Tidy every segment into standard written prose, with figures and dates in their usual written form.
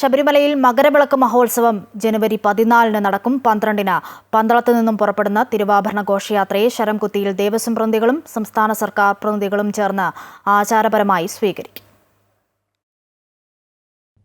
ശബരിമലയിൽ മകരവിളക്ക് മഹോത്സവം ജനുവരി 14 നടക്കും. 12 പന്തളത്തു നിന്നും പുറപ്പെടുന്ന തിരുവാഭരണ ഘോഷയാത്രയെ ശരംകുത്തിയിൽ ദേവസ്വം പ്രതിനിധികളും സംസ്ഥാന സർക്കാർ പ്രതിനിധികളും ചേർന്ന് ആചാരപരമായി സ്വീകരിക്കും.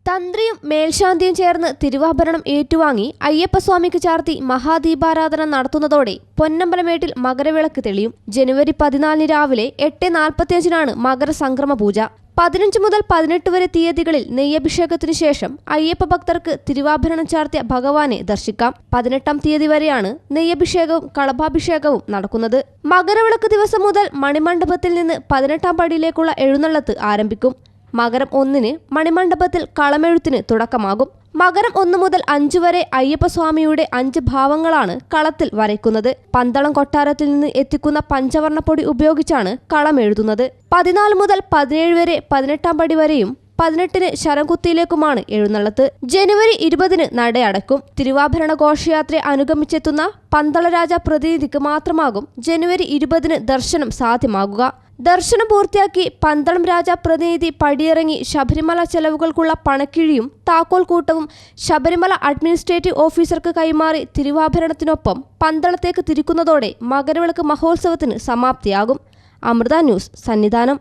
തന്ത്രിയും മേൽശാന്തിയും ചേർന്ന് തിരുവാഭരണം ഏറ്റുവാങ്ങി അയ്യപ്പസ്വാമിക്ക് ചാർത്തി മഹാദീപാരാധന നടത്തുന്നതോടെ പൊന്നമ്പലമേട്ടിൽ മകരവിളക്ക് തെളിയും. ജനുവരി 14 രാവിലെ 8:45 മകരസംക്രമ പൂജ. 15 മുതൽ 18 വരെ തീയതികളിൽ നെയ്യഭിഷേകത്തിനു ശേഷം അയ്യപ്പ ഭക്തർക്ക് തിരുവാഭരണം ചാർത്തിയ ഭഗവാനെ ദർശിക്കാം. 18-ാം തീയതി വരെയാണ് നെയ്യഭിഷേകവും കളഭാഭിഷേകവും നടക്കുന്നത്. മകരവിളക്ക് ദിവസം മുതൽ മണിമണ്ഡപത്തിൽ നിന്ന് 18-ാം പടിയിലേക്കുള്ള എഴുന്നള്ളത്ത് ആരംഭിക്കും. മകരം 1-ന് മണിമണ്ഡപത്തിൽ കളമെഴുത്തിന് തുടക്കമാകും. മകരം 1 മുതൽ 5 വരെ അയ്യപ്പസ്വാമിയുടെ 5 ഭാവങ്ങളാണ് കളത്തിൽ വരയ്ക്കുന്നത്. പന്തളം കൊട്ടാരത്തിൽ നിന്ന് എത്തിക്കുന്ന പഞ്ചവർണ്ണപ്പൊടി ഉപയോഗിച്ചാണ് കളമെഴുതുന്നത്. 14 മുതൽ 17 വരെ 18-ാം പടി വരെയും 18-ന് ശരംകുത്തിയിലേക്കുമാണ് എഴുന്നള്ളത്ത്. ജനുവരി 20-ന് നട അടയ്ക്കും. തിരുവാഭരണ ഘോഷയാത്രയെ അനുഗമിച്ചെത്തുന്ന പന്തളരാജ പ്രതിനിധിക്ക് മാത്രമാകും ജനുവരി 20-ന് ദർശനം സാധ്യമാകുക. ദർശനം പൂർത്തിയാക്കി പന്തളം രാജ പ്രതിനിധി പടിയിറങ്ങി ശബരിമല ചെലവുകൾക്കുള്ള പണക്കിഴിയും താക്കോൽ കൂട്ടവും ശബരിമല അഡ്മിനിസ്ട്രേറ്റീവ് ഓഫീസർക്ക് കൈമാറി തിരുവാഭരണത്തിനൊപ്പം പന്തളത്തേക്ക് തിരിക്കുന്നതോടെ മകരവിളക്ക് മഹോത്സവത്തിന് സമാപ്തിയാകും. അമൃത ന്യൂസ്, സന്നിധാനം.